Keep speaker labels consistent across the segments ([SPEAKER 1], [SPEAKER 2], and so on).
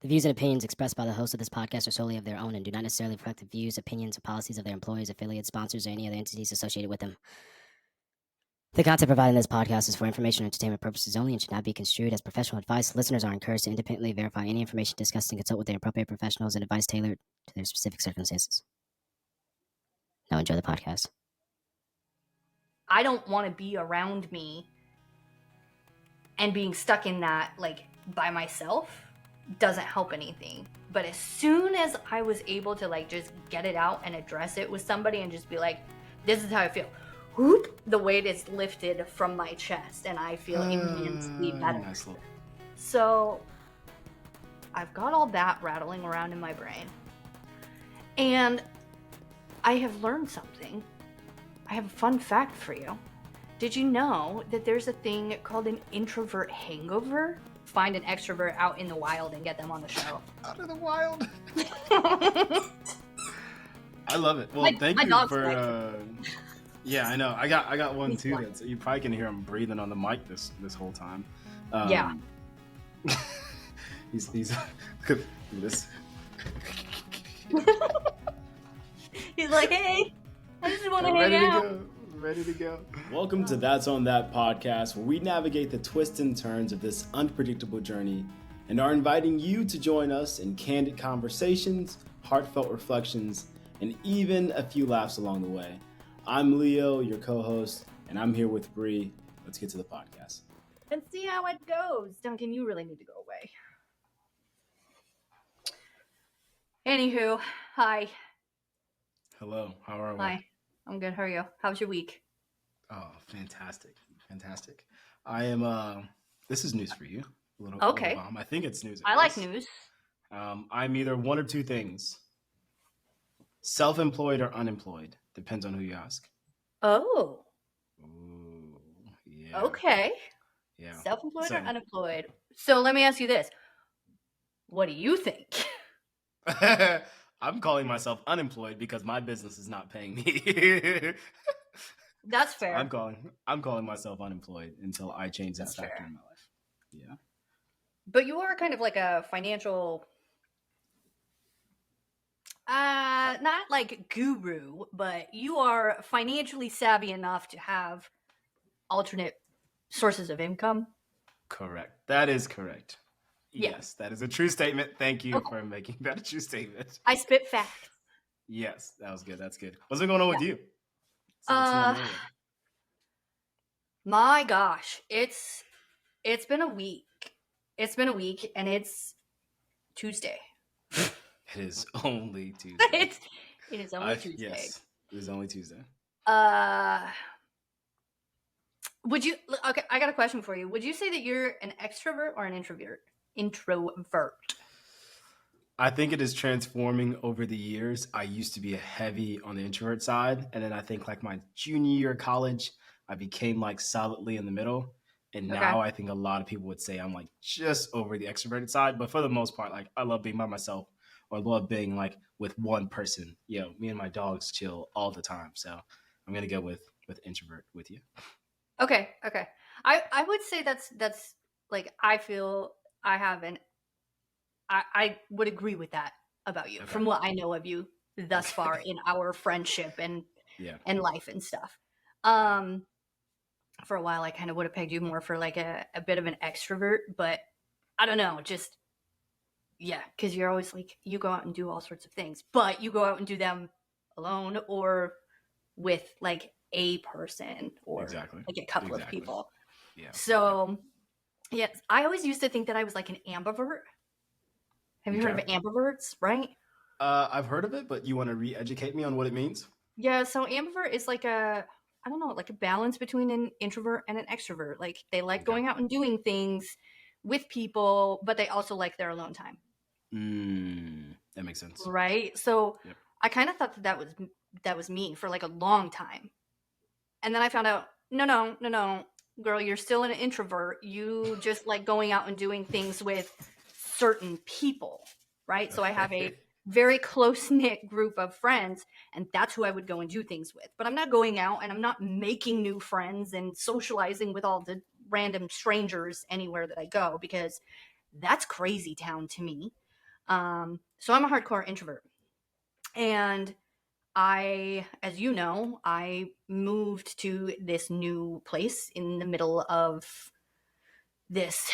[SPEAKER 1] The views and opinions expressed by the host of this podcast are solely of their own and do not necessarily reflect the views, opinions, or policies of their employees, affiliates, sponsors, or any other entities associated with them. The content provided in this podcast is for information and entertainment purposes only and should not be construed as professional advice. Listeners are encouraged to independently verify any information discussed and consult with their appropriate professionals and advice tailored to their specific circumstances. Now enjoy the podcast.
[SPEAKER 2] I don't want to be around me and being stuck in that, like, by myself doesn't help anything. But as soon as I was able to, like, just get it out and address it with somebody and just be like, this is how I feel. Whoop, the weight is lifted from my chest and I feel immensely better.
[SPEAKER 3] Nice little...
[SPEAKER 2] So I've got all that rattling around in my brain. And I have learned something. I have a fun fact for you. Did you know that there's a thing called an introvert hangover? Find an extrovert out in the wild and get them on the show.
[SPEAKER 3] Out of the wild. I love it. Well, thank you for. Yeah, I know. I got one too. That's, you probably can hear him breathing on the mic this whole time.
[SPEAKER 2] Yeah.
[SPEAKER 3] He's look at this.
[SPEAKER 2] He's like, hey, I just want to hang out.
[SPEAKER 3] Ready to go. Welcome to That's on That podcast, where we navigate the twists and turns of this unpredictable journey and are inviting you to join us in candid conversations, heartfelt reflections, and even a few laughs along the way. I'm Leo, your co-host, and I'm here with Bree. Let's get to the podcast.
[SPEAKER 2] And see how it goes. Duncan, you really need to go away. Anywho, hi.
[SPEAKER 3] Hello, how are we?
[SPEAKER 2] Hi, I'm good. How are you? How's your week?
[SPEAKER 3] Oh, fantastic. I am, this is news for you.
[SPEAKER 2] Okay.
[SPEAKER 3] I think it's news.
[SPEAKER 2] I like news.
[SPEAKER 3] I'm either one or two things. Self-employed or unemployed. Depends on who you ask.
[SPEAKER 2] Oh.
[SPEAKER 3] Ooh, yeah.
[SPEAKER 2] Okay.
[SPEAKER 3] Yeah.
[SPEAKER 2] Self-employed or unemployed? So let me ask you this. What do you think?
[SPEAKER 3] I'm calling myself unemployed because my business is not paying me.
[SPEAKER 2] That's fair.
[SPEAKER 3] I'm calling myself unemployed until I change that factor in my life. Yeah.
[SPEAKER 2] But you are kind of like a financial, not like guru, but you are financially savvy enough to have alternate sources of income.
[SPEAKER 3] Correct. That is correct.
[SPEAKER 2] Yeah.
[SPEAKER 3] Yes, that is a true statement. Thank you for making that a true statement.
[SPEAKER 2] I spit facts.
[SPEAKER 3] Yes, that was good. That's good. What's been going on with you?
[SPEAKER 2] My gosh, it's been a week. It's been a week, and it's Tuesday.
[SPEAKER 3] It is only Tuesday.
[SPEAKER 2] It is only Tuesday.
[SPEAKER 3] Yes, it is only Tuesday.
[SPEAKER 2] Would you? Okay, I got a question for you. Would you say that you're an extrovert or an introvert? Introvert.
[SPEAKER 3] I think it is transforming over the years. I used to be heavy on the introvert side, and then I think like my junior year of college, I became like solidly in the middle. And now I think a lot of people would say I'm like just over the extroverted side, but for the most part, like I love being by myself or love being like with one person. You know, me and my dogs chill all the time. So I'm gonna go with introvert with you.
[SPEAKER 2] Okay. I would say that's like I feel I have I would agree with that about you from what I know of you thus far in our friendship and life and stuff. For a while I kind of would have pegged you more for like a bit of an extrovert, but I don't know, just because you're always like you go out and do all sorts of things, but you go out and do them alone or with like a person or like a couple of people. Yeah. So yes, I always used to think that I was like an ambivert. Have you heard of ambiverts, right?
[SPEAKER 3] I've heard of it, but you want to re-educate me on what it means? Yeah,
[SPEAKER 2] so ambivert is like a balance between an introvert and an extrovert. Like they like going out and doing things with people, but they also like their alone time.
[SPEAKER 3] That makes sense.
[SPEAKER 2] Right? So I kind of thought that was me for like a long time. And then I found out, no, girl, you're still an introvert. You just like going out and doing things with certain people, right? So I have a very close-knit group of friends, and that's who I would go and do things with. But I'm not going out and I'm not making new friends and socializing with all the random strangers anywhere that I go, because that's crazy town to me. So I'm a hardcore introvert. And as you know, I moved to this new place in the middle of this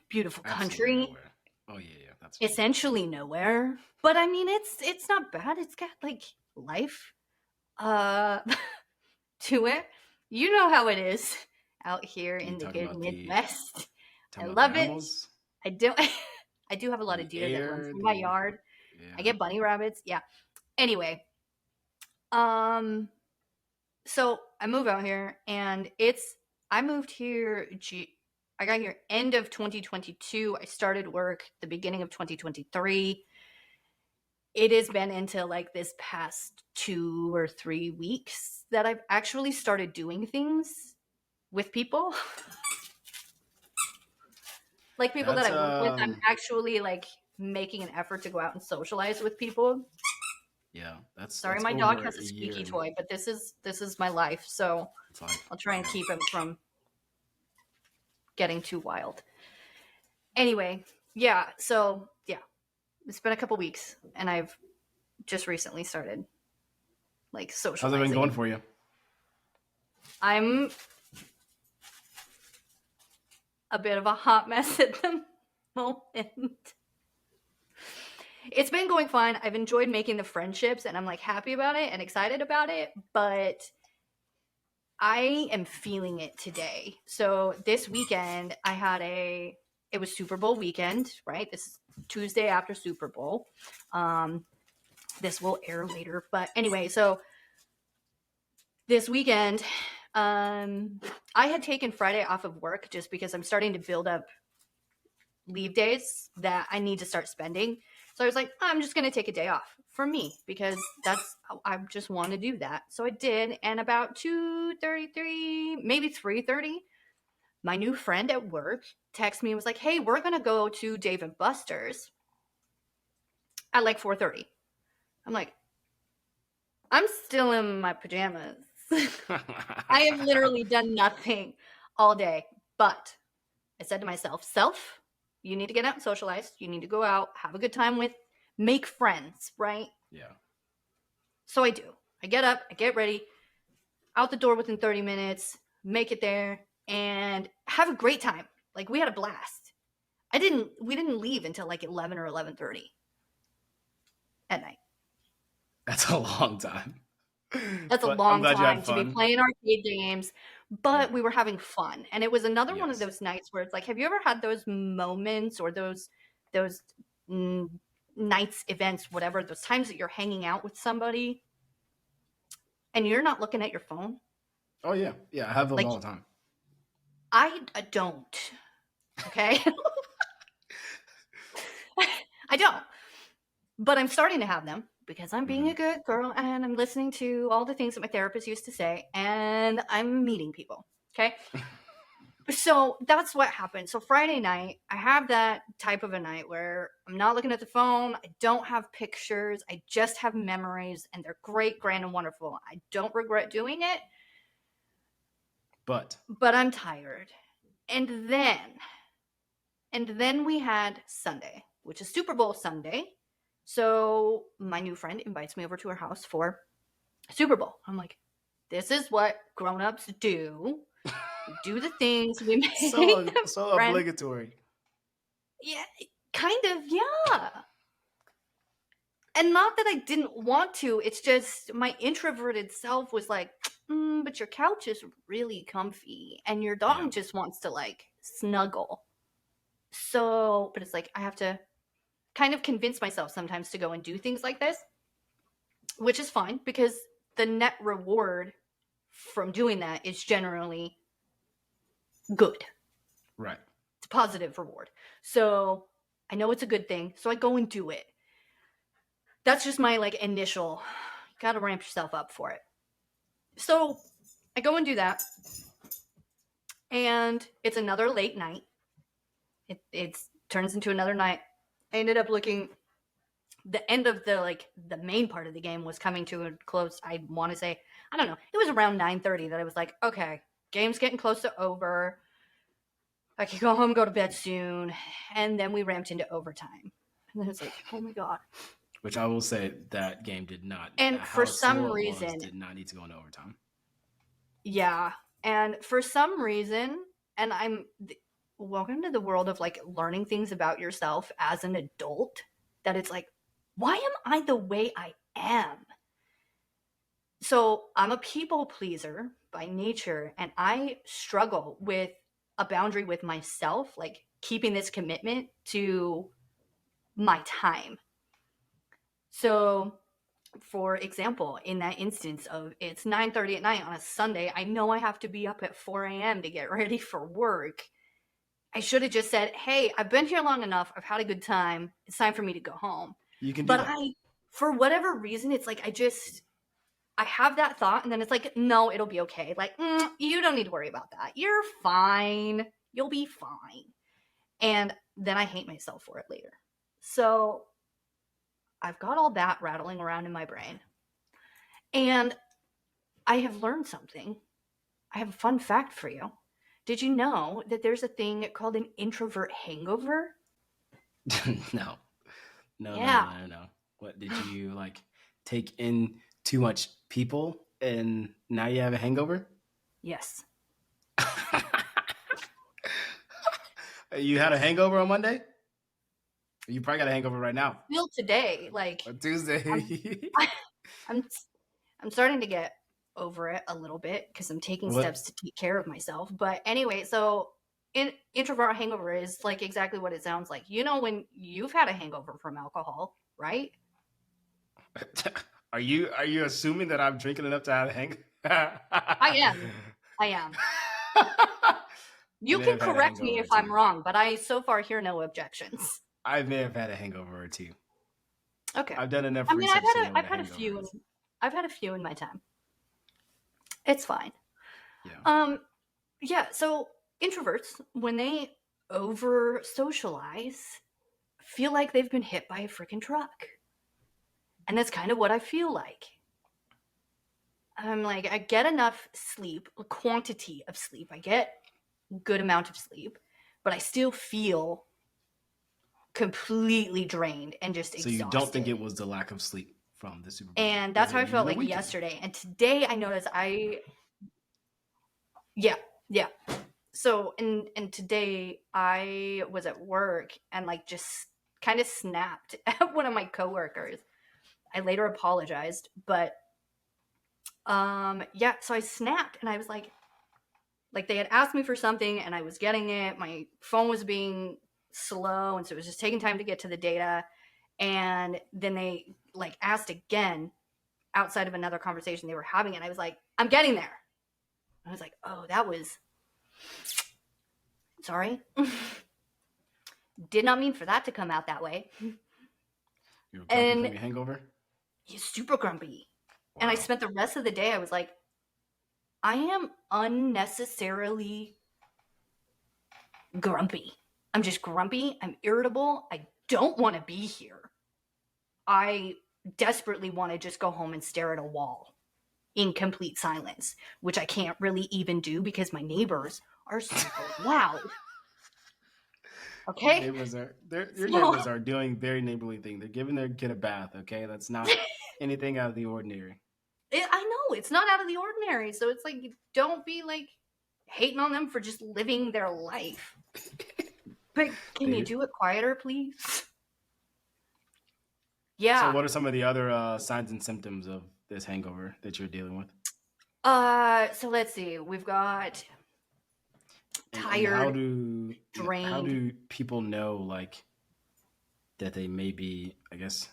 [SPEAKER 2] beautiful
[SPEAKER 3] Absolutely
[SPEAKER 2] country.
[SPEAKER 3] nowhere. Oh yeah, that's
[SPEAKER 2] Essentially nowhere. But I mean, it's not bad. It's got like life to it. You know how it is out here
[SPEAKER 3] Are you
[SPEAKER 2] in the
[SPEAKER 3] talking
[SPEAKER 2] good
[SPEAKER 3] about
[SPEAKER 2] Midwest. I
[SPEAKER 3] the
[SPEAKER 2] love it.
[SPEAKER 3] animals?
[SPEAKER 2] I do. I do have a lot of
[SPEAKER 3] The
[SPEAKER 2] deer that run
[SPEAKER 3] air,
[SPEAKER 2] through my yard. I
[SPEAKER 3] yeah.
[SPEAKER 2] get bunny rabbits. Yeah. Anyway, um, so I move out here, and I moved here. I got here end of 2022. I started work the beginning of 2023. It has been into like this past 2 or 3 weeks that I've actually started doing things with people. Like people that
[SPEAKER 3] That's
[SPEAKER 2] I work with, I'm actually like making an effort to go out and socialize with people.
[SPEAKER 3] yeah,
[SPEAKER 2] Sorry,
[SPEAKER 3] that's
[SPEAKER 2] my dog
[SPEAKER 3] over
[SPEAKER 2] has
[SPEAKER 3] a
[SPEAKER 2] a
[SPEAKER 3] year.
[SPEAKER 2] squeaky toy, but this is my life, so
[SPEAKER 3] It's like,
[SPEAKER 2] I'll try and keep him from getting too wild. Anyway, yeah, so yeah, it's been a couple weeks, and I've just recently started like
[SPEAKER 3] how's it
[SPEAKER 2] socializing.
[SPEAKER 3] been going for you?
[SPEAKER 2] I'm a bit of a hot mess at the moment. It's been going fine. I've enjoyed making the friendships, and I'm like happy about it and excited about it, but I am feeling it today. So this weekend it was Super Bowl weekend, right? This is Tuesday after Super Bowl. This will air later, but anyway, so this weekend, I had taken Friday off of work just because I'm starting to build up leave days that I need to start spending. So I was like, I'm just going to take a day off for me because I just want to do that. So I did. And about 2:33, maybe 3:30, my new friend at work texted me and was like, hey, we're going to go to Dave and Buster's at like 4:30. I'm like, I'm still in my pajamas. I have literally done nothing all day. But I said to myself, you need to get out and socialize. You need to go out, have a good time make friends, right?
[SPEAKER 3] Yeah.
[SPEAKER 2] So I do. I get up, I get ready, out the door within 30 minutes, make it there, and have a great time. Like we had a blast. We didn't leave until like 11 or 11:30 at night.
[SPEAKER 3] That's a long time.
[SPEAKER 2] That's a
[SPEAKER 3] But I'm
[SPEAKER 2] long
[SPEAKER 3] glad you
[SPEAKER 2] time
[SPEAKER 3] had
[SPEAKER 2] to be
[SPEAKER 3] fun.
[SPEAKER 2] playing arcade games, but
[SPEAKER 3] Yeah.
[SPEAKER 2] we were having fun. And it was another one of
[SPEAKER 3] Yes.
[SPEAKER 2] those nights where it's like, have you ever had those moments or those nights, events, whatever, those times that you're hanging out with somebody and you're not looking at your phone?
[SPEAKER 3] Oh yeah. Yeah, I have those
[SPEAKER 2] Like,
[SPEAKER 3] all the time.
[SPEAKER 2] I don't. Okay? I don't. But I'm starting to have them because I'm being a good girl and I'm listening to all the things that my therapist used to say and I'm meeting people. Okay? So that's what happened. So Friday night, I have that type of a night where I'm not looking at the phone. I don't have pictures. I just have memories and they're great, grand, and wonderful. I don't regret doing it,
[SPEAKER 3] But
[SPEAKER 2] I'm tired. And then we had Sunday, which is Super Bowl Sunday. So my new friend invites me over to her house for Super Bowl. I'm like, this is what grown-ups do. We do the things we make.
[SPEAKER 3] so
[SPEAKER 2] friends.
[SPEAKER 3] obligatory.
[SPEAKER 2] Yeah, kind of, yeah. And not that I didn't want to, it's just my introverted self was like, but your couch is really comfy and your dog just wants to like snuggle. So, but it's like I have to kind of convince myself sometimes to go and do things like this, which is fine because the net reward from doing that is generally good.
[SPEAKER 3] Right.
[SPEAKER 2] It's a positive reward. So I know it's a good thing. So I go and do it. That's just my like initial, got to ramp yourself up for it. So I go and do that. And it's another late night. It turns into another night. I ended up looking, the end of the main part of the game was coming to a close. I want to say, I don't know, it was around 9:30 that I was like, okay, game's getting close to over. I can go home, go to bed soon. And then we ramped into overtime. And then it's like, oh my God.
[SPEAKER 3] Which I will say that game did not.
[SPEAKER 2] And for
[SPEAKER 3] How
[SPEAKER 2] some
[SPEAKER 3] slow it
[SPEAKER 2] reason,
[SPEAKER 3] was did not need to go into overtime.
[SPEAKER 2] yeah. And for some reason, and welcome to the world of like learning things about yourself as an adult, that it's like, why am I the way I am? So I'm a people pleaser by nature, and I struggle with a boundary with myself, like keeping this commitment to my time. So, for example, in that instance of it's 9:30 at night on a Sunday, I know I have to be up at 4 a.m. to get ready for work. I should have just said, hey, I've been here long enough. I've had a good time. It's time for me to go home.
[SPEAKER 3] You can do
[SPEAKER 2] But
[SPEAKER 3] that.
[SPEAKER 2] for whatever reason, it's like I have that thought, and then it's like, no, it'll be okay. Like, you don't need to worry about that. You're fine. You'll be fine. And then I hate myself for it later. So I've got all that rattling around in my brain. And I have learned something. I have a fun fact for you. Did you know that there's a thing called an introvert hangover?
[SPEAKER 3] No.
[SPEAKER 2] Yeah.
[SPEAKER 3] No. What did you like take in too much people and now you have a hangover?
[SPEAKER 2] Yes.
[SPEAKER 3] You had a hangover on Monday? You probably got a hangover right now.
[SPEAKER 2] Still today, like
[SPEAKER 3] On Tuesday.
[SPEAKER 2] I'm starting to get over it a little bit because I'm taking steps to take care of myself. But anyway, so introvert hangover is like exactly what it sounds like. You know, when you've had a hangover from alcohol, right?
[SPEAKER 3] Are you assuming that I'm drinking enough to have a hangover?
[SPEAKER 2] I am. You can correct me if I'm wrong, but I so far hear no objections.
[SPEAKER 3] I may have had a hangover or two.
[SPEAKER 2] Okay.
[SPEAKER 3] I've done enough.
[SPEAKER 2] I mean, I've had a few. I've had a few in my time. It's fine.
[SPEAKER 3] Yeah.
[SPEAKER 2] Yeah. So introverts, when they over socialize, feel like they've been hit by a freaking truck, and that's kind of what I feel like. I'm like, I get enough sleep, a quantity of sleep. I get good amount of sleep, but I still feel completely drained and just exhausted.
[SPEAKER 3] So you don't think it was the lack of sleep from the Super Bowl?
[SPEAKER 2] And that's how I felt like yesterday. And today I noticed yeah. So and today I was at work and like just kind of snapped at one of my coworkers. I later apologized, but yeah, so I snapped and I was like they had asked me for something and I was getting it. My phone was being slow, and so it was just taking time to get to the data. And then they like asked again outside of another conversation they were having, and I was like, I'm getting there. I was like, oh, that was sorry. Did not mean for that to come out that way.
[SPEAKER 3] You were grumpy from your hangover?
[SPEAKER 2] He's super grumpy. Wow. And I spent the rest of the day, I was like, I am unnecessarily grumpy. I'm just grumpy. I'm irritable. I don't want to be here. I desperately want to just go home and stare at a wall in complete silence, which I can't really even do because my neighbors are super loud. Okay?
[SPEAKER 3] Your neighbors are doing very neighborly thing. They're giving their kid a bath, okay? That's not anything out of the ordinary.
[SPEAKER 2] I know, it's not out of the ordinary. So it's like, don't be like hating on them for just living their life. But can you do it quieter, please? Yeah.
[SPEAKER 3] So what are some of the other signs and symptoms of this hangover that you're dealing with?
[SPEAKER 2] So let's see. We've got tired, drained.
[SPEAKER 3] How do people know like that they may be, I guess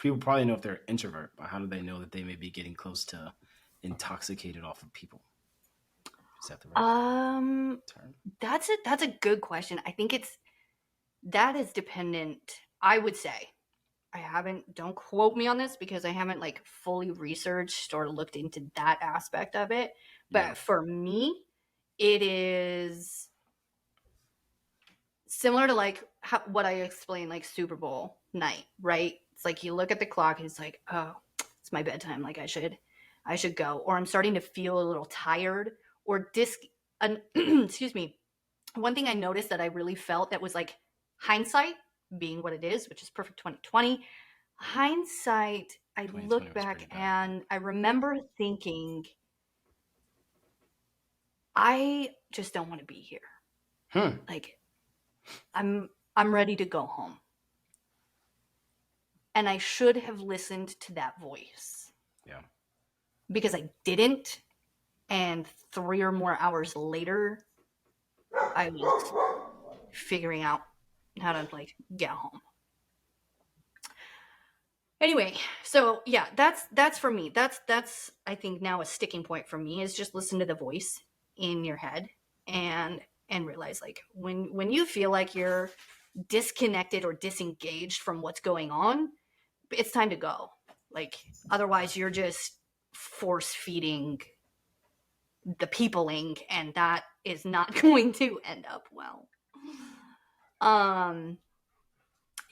[SPEAKER 3] people probably know if they're an introvert, but how do they know that they may be getting close to intoxicated off of people? Is that the right term?
[SPEAKER 2] That's a good question. I think that is dependent, I would say. Don't quote me on this because I haven't like fully researched or looked into that aspect of it. But for me, it is similar to like what I explained, like Super Bowl night, right? It's like you look at the clock and it's like, oh, it's my bedtime. Like I should go. Or I'm starting to feel a little tired or excuse me. One thing I noticed that I really felt that was like hindsight being what it is, which is perfect 2020. Hindsight, I
[SPEAKER 3] 2020
[SPEAKER 2] look
[SPEAKER 3] was
[SPEAKER 2] back
[SPEAKER 3] pretty bad.
[SPEAKER 2] and I remember thinking, I just don't want to be here. Like, I'm ready to go home. And I should have listened to that voice.
[SPEAKER 3] Yeah.
[SPEAKER 2] Because I didn't. And 3 or more hours later, I was figuring out how to like get home. Anyway, so yeah, that's for me. That's I think now a sticking point for me is just listen to the voice in your head and realize like when you feel like you're disconnected or disengaged from what's going on, it's time to go. Like otherwise you're just force feeding the peopling, and that is not going to end up well.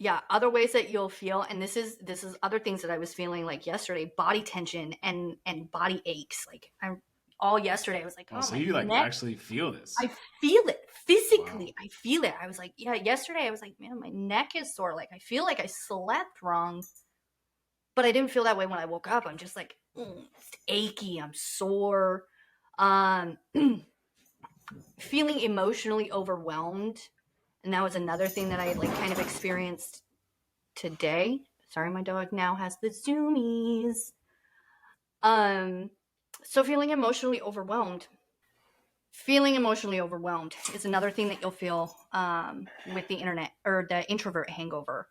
[SPEAKER 2] Yeah, other ways that you'll feel, and this is other things that I was feeling like yesterday, body tension and body aches. Like I'm all yesterday I was like,
[SPEAKER 3] Oh,
[SPEAKER 2] oh,
[SPEAKER 3] so
[SPEAKER 2] my
[SPEAKER 3] you like
[SPEAKER 2] neck.
[SPEAKER 3] actually feel this?
[SPEAKER 2] I feel it physically.
[SPEAKER 3] Wow.
[SPEAKER 2] I feel it. I was like, yeah, yesterday I was like, man, my neck is sore. Like I feel like I slept wrong. But I didn't feel that way when I woke up. I'm just like, it's achy. I'm sore. Feeling emotionally overwhelmed. And that was another thing that I like kind of experienced today. Sorry, my dog now has the zoomies. So feeling emotionally overwhelmed. Feeling emotionally overwhelmed is another thing that you'll feel with the internet or the introvert hangover.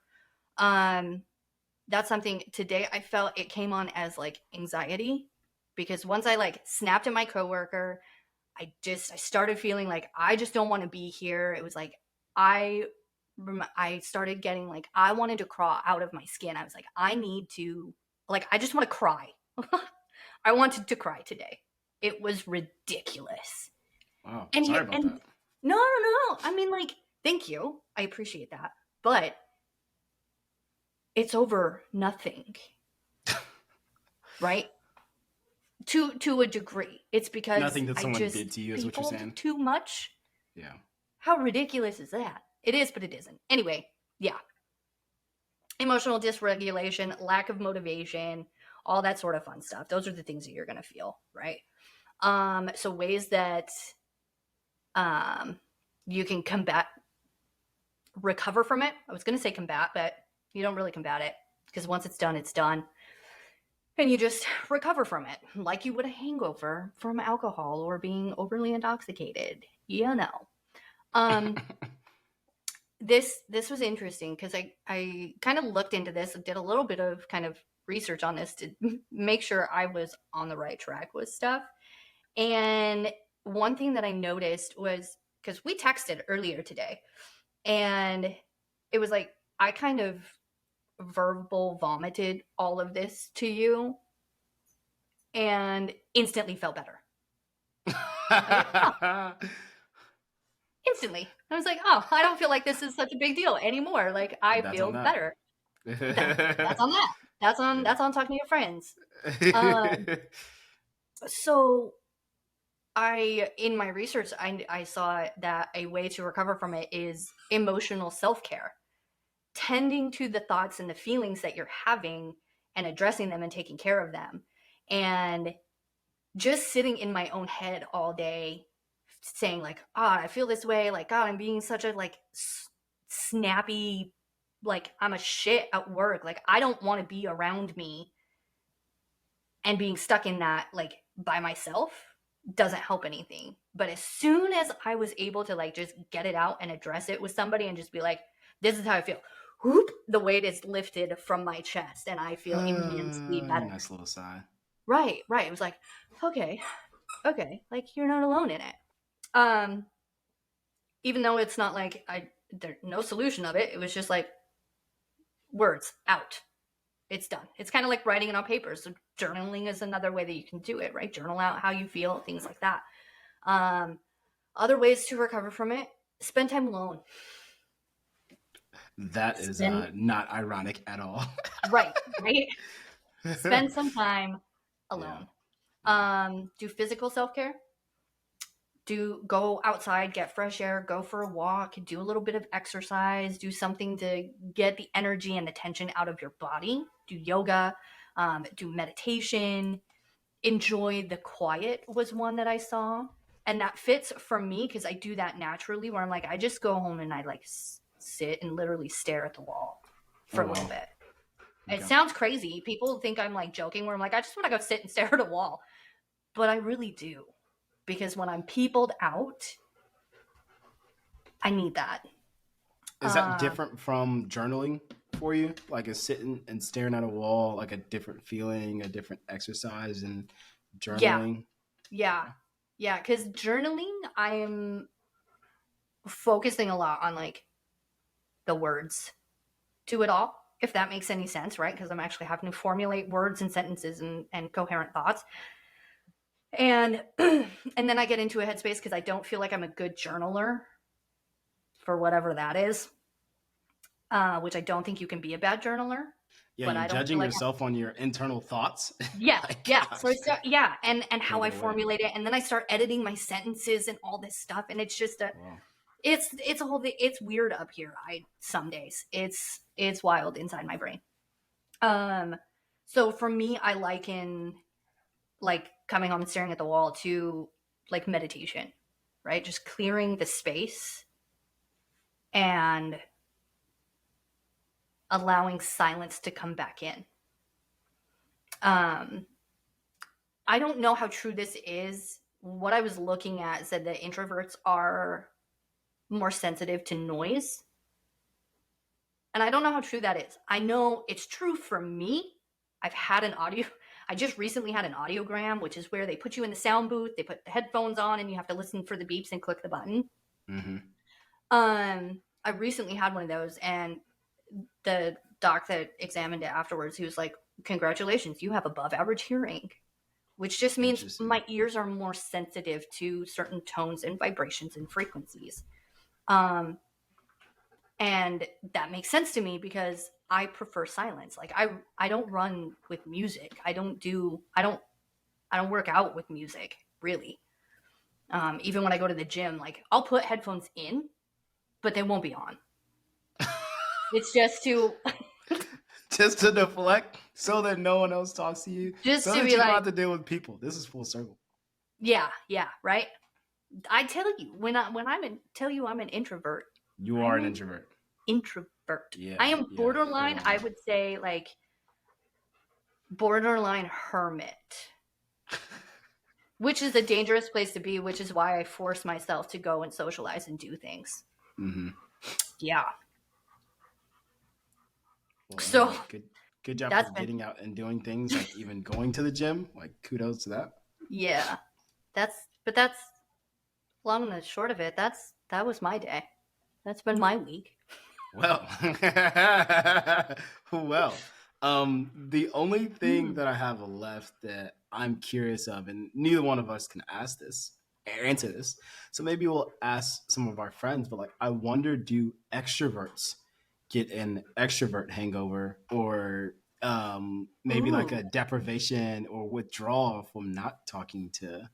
[SPEAKER 2] That's something today I felt it came on as like anxiety because once I like snapped at my coworker, I started feeling like I just don't want to be here. It was like I started getting like I wanted to crawl out of my skin. I was like I need to like I just want to cry. I wanted to cry today. It was ridiculous.
[SPEAKER 3] Wow.
[SPEAKER 2] And
[SPEAKER 3] Sorry about that.
[SPEAKER 2] No. I mean like thank you. I appreciate that. But it's over nothing. Right? To a degree. It's because
[SPEAKER 3] Nothing that
[SPEAKER 2] I
[SPEAKER 3] someone
[SPEAKER 2] just
[SPEAKER 3] did to you is what you're
[SPEAKER 2] peopled
[SPEAKER 3] saying.
[SPEAKER 2] too much.
[SPEAKER 3] Yeah.
[SPEAKER 2] How ridiculous is that? It is, but it isn't. Anyway, yeah. Emotional dysregulation, lack of motivation, all that sort of fun stuff. Those are the things that you're going to feel, right? So ways that you can recover from it. I was going to say combat, but you don't really combat it because once it's done, it's done. And you just recover from it like you would a hangover from alcohol or being overly intoxicated. You know. This was interesting because I kind of looked into this and did a little bit of kind of research on this to make sure I was on the right track with stuff. And one thing that I noticed was because we texted earlier today and it was like I kind of verbal vomited all of this to you and instantly felt better. Instantly. I was like, oh, I don't feel like this is such a big deal anymore. Like I
[SPEAKER 3] That's
[SPEAKER 2] feel
[SPEAKER 3] on that.
[SPEAKER 2] better. That's on that. That's on talking to your friends. So in my research, I saw that a way to recover from it is emotional self-care. Tending to the thoughts and the feelings that you're having and addressing them and taking care of them. And just sitting in my own head all day saying like, I feel this way. Like, God, I'm being such a like snappy, like I'm a shit at work. Like I don't want to be around me, and being stuck in that like by myself doesn't help anything. But as soon as I was able to like just get it out and address it with somebody and just be like, this is how I feel. Whoop, the weight is lifted from my chest and I feel immensely better.
[SPEAKER 3] Nice little sigh.
[SPEAKER 2] Right. It was like, okay, like you're not alone in it. Even though it's not like there's no solution of it. It was just like words out. It's done. It's kind of like writing it on paper. So journaling is another way that you can do it, right? Journal out how you feel, things like that. Other ways to recover from it, spend time alone.
[SPEAKER 3] That is not ironic at all.
[SPEAKER 2] Right. Spend some time alone.
[SPEAKER 3] Yeah.
[SPEAKER 2] Do physical self-care. go outside, get fresh air, go for a walk, do a little bit of exercise, do something to get the energy and the tension out of your body, do yoga, do meditation, enjoy the quiet was one that I saw. And that fits for me because I do that naturally where I'm like, I just go home and I like sit and literally stare at the wall for a little bit. It sounds crazy. People think I'm like joking where I'm like, I just want to go sit and stare at a wall. But I really do. Because when I'm peopled out, I need that.
[SPEAKER 3] Is that different from journaling for you? Like, is sitting and staring at a wall like a different feeling, a different exercise, and journaling?
[SPEAKER 2] Yeah. Because journaling, I am focusing a lot on like the words to it all, if that makes any sense, right? Because I'm actually having to formulate words and sentences and coherent thoughts. And then I get into a headspace because I don't feel like I'm a good journaler for whatever that is, which I don't think you can be a bad journaler.
[SPEAKER 3] Yeah,
[SPEAKER 2] but
[SPEAKER 3] you're
[SPEAKER 2] I don't
[SPEAKER 3] judging
[SPEAKER 2] feel like
[SPEAKER 3] yourself on your internal thoughts.
[SPEAKER 2] Yeah, yeah.
[SPEAKER 3] Gosh,
[SPEAKER 2] So it's and how I
[SPEAKER 3] get away.
[SPEAKER 2] formulate it, and then I start editing my sentences and all this stuff, and it's just it's a whole thing. It's weird up here. Some days it's wild inside my brain. So for me, I liken like coming home and staring at the wall to like meditation, right? Just clearing the space and allowing silence to come back in. I don't know how true this is. What I was looking at said that introverts are more sensitive to noise. And I don't know how true that is. I know it's true for me. I just recently had an audiogram, which is where they put you in the sound booth, they put the headphones on, and you have to listen for the beeps and click the button.
[SPEAKER 3] Mm-hmm.
[SPEAKER 2] I recently had one of those, and the doc that examined it afterwards, he was like, congratulations, you have above average hearing, which just means my ears are more sensitive to certain tones and vibrations and frequencies. And that makes sense to me because I prefer silence. Like I don't run with music. I don't work out with music, really. Even when I go to the gym, like I'll put headphones in, but they won't be on. It's just to
[SPEAKER 3] deflect so that no one else talks to you.
[SPEAKER 2] Just
[SPEAKER 3] so
[SPEAKER 2] to
[SPEAKER 3] that
[SPEAKER 2] be
[SPEAKER 3] you
[SPEAKER 2] like,
[SPEAKER 3] don't have to deal with people. This is full circle.
[SPEAKER 2] Yeah, right. I tell you, when I'm an introvert.
[SPEAKER 3] You are an introvert.
[SPEAKER 2] Introvert.
[SPEAKER 3] Yeah,
[SPEAKER 2] I am borderline. I would say like borderline hermit, which is a dangerous place to be. Which is why I force myself to go and socialize and do things.
[SPEAKER 3] Mm-hmm.
[SPEAKER 2] Yeah.
[SPEAKER 3] Well,
[SPEAKER 2] so
[SPEAKER 3] good job for getting out and doing things, like even going to the gym. Like kudos to that.
[SPEAKER 2] Yeah, that's long and the short of it. That was my day. That's been my week.
[SPEAKER 3] Well, the only thing that I have left that I'm curious of, and neither one of us can answer this, so maybe we'll ask some of our friends, but like, I wonder, do extroverts get an extrovert hangover, or maybe like a deprivation or withdrawal from not talking to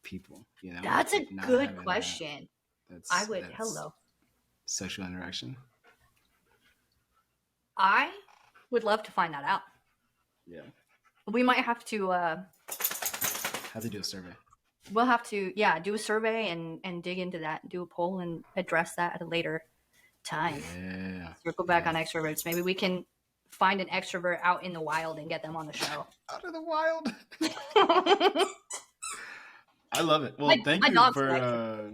[SPEAKER 3] people? You know,
[SPEAKER 2] that's a good question. Hello.
[SPEAKER 3] Social interaction.
[SPEAKER 2] I would love to find that out.
[SPEAKER 3] Yeah.
[SPEAKER 2] We might have to
[SPEAKER 3] do a survey.
[SPEAKER 2] We'll have to do a survey and dig into that, do a poll and address that at a later time.
[SPEAKER 3] Yeah.
[SPEAKER 2] Circle back on extroverts. Maybe we can find an extrovert out in the wild and get them on the show.
[SPEAKER 3] Out of the wild. I love it. Well, thank you for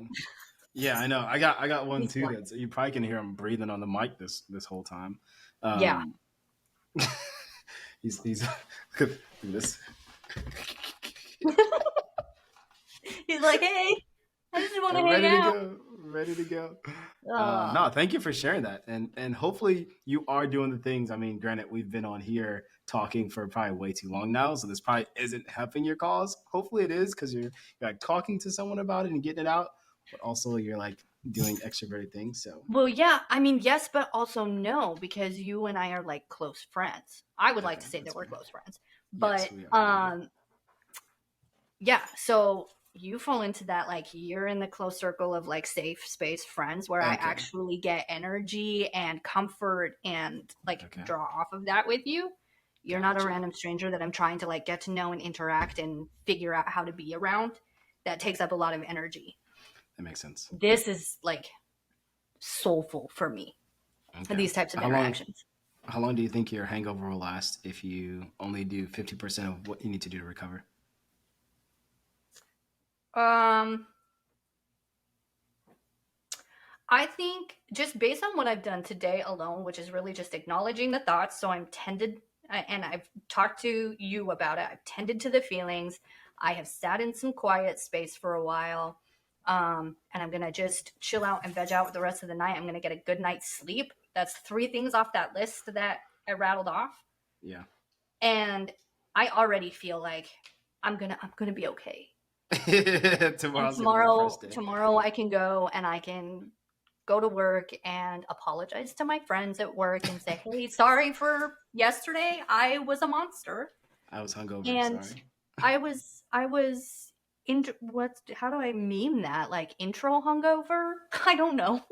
[SPEAKER 3] yeah, I know. I got one too. That's, you probably can hear him breathing on the mic this whole time.
[SPEAKER 2] Yeah.
[SPEAKER 3] He's look at this.
[SPEAKER 2] He's like, hey, I just want to hang out.
[SPEAKER 3] Ready to go. No, thank you for sharing that. And hopefully you are doing the things. I mean, granted, we've been on here talking for probably way too long now, so this probably isn't helping your cause. Hopefully it is, because you're like talking to someone about it and getting it out, but also you're like doing extroverted things. So
[SPEAKER 2] well, yeah, I mean, yes, but also no, because you and I are like close friends. I would like to say that we're close friends, but
[SPEAKER 3] yes, we are.
[SPEAKER 2] yeah. So you fall into that, like, you're in the close circle of like safe space friends where I
[SPEAKER 3] Okay.
[SPEAKER 2] actually get energy and comfort and like
[SPEAKER 3] Okay.
[SPEAKER 2] draw off of that with you. You're not a
[SPEAKER 3] Gotcha.
[SPEAKER 2] random stranger that I'm trying to like get to know and interact and figure out how to be around. That takes up a lot of energy.
[SPEAKER 3] That makes sense.
[SPEAKER 2] This is like soulful for me.
[SPEAKER 3] Okay.
[SPEAKER 2] These types of interactions.
[SPEAKER 3] How long do you think your hangover will last if you only do 50% of what you need to do to recover?
[SPEAKER 2] I think just based on what I've done today alone, which is really just acknowledging the thoughts. So I'm tended, and I've talked to you about it. I've tended to the feelings. I have sat in some quiet space for a while. And I'm going to just chill out and veg out the rest of the night. I'm going to get a good night's sleep. That's 3 things off that list that I rattled off.
[SPEAKER 3] Yeah.
[SPEAKER 2] And I already feel like I'm going to be okay. Tomorrow I can go and I can go to work and apologize to my friends at work and say, hey, sorry for yesterday. I was a monster.
[SPEAKER 3] I was hungover.
[SPEAKER 2] And
[SPEAKER 3] sorry.
[SPEAKER 2] I was how do I meme that? Like intro hungover? I don't know.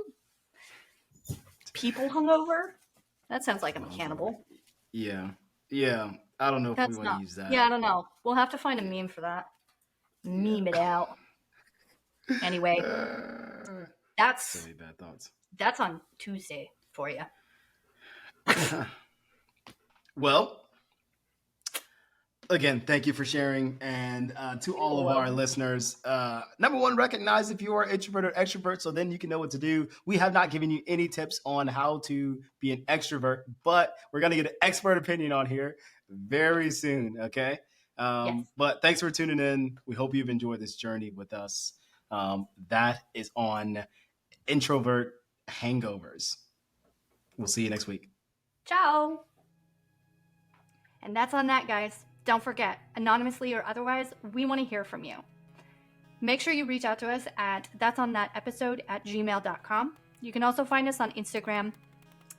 [SPEAKER 2] People hungover? That sounds like I'm a cannibal.
[SPEAKER 3] Yeah. I don't know if we want to use that.
[SPEAKER 2] Yeah, I don't know. We'll have to find a meme for that. Meme it out. Anyway,
[SPEAKER 3] So many bad thoughts.
[SPEAKER 2] That's on Tuesday for you.
[SPEAKER 3] Well, again, thank you for sharing. And to all of our listeners, number one, recognize if you are introvert or extrovert, so then you can know what to do. We have not given you any tips on how to be an extrovert, but we're going to get an expert opinion on here very soon, okay?
[SPEAKER 2] Yes.
[SPEAKER 3] But thanks for tuning in. We hope you've enjoyed this journey with us. That is on Introvert Hangovers. We'll see you next week.
[SPEAKER 2] Ciao. And that's on that, guys. Don't forget, anonymously or otherwise, we want to hear from you. Make sure you reach out to us at that'sonThatEpisode@gmail.com. You can also find us on Instagram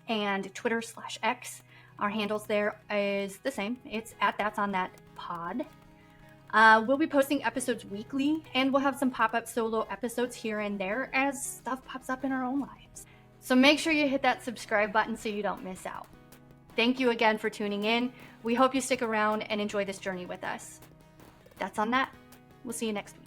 [SPEAKER 2] and Twitter/X. Our handles there is the same. It's at that'sonThatPod. We'll be posting episodes weekly, and we'll have some pop-up solo episodes here and there as stuff pops up in our own lives. So make sure you hit that subscribe button so you don't miss out. Thank you again for tuning in. We hope you stick around and enjoy this journey with us. That's on that. We'll see you next week.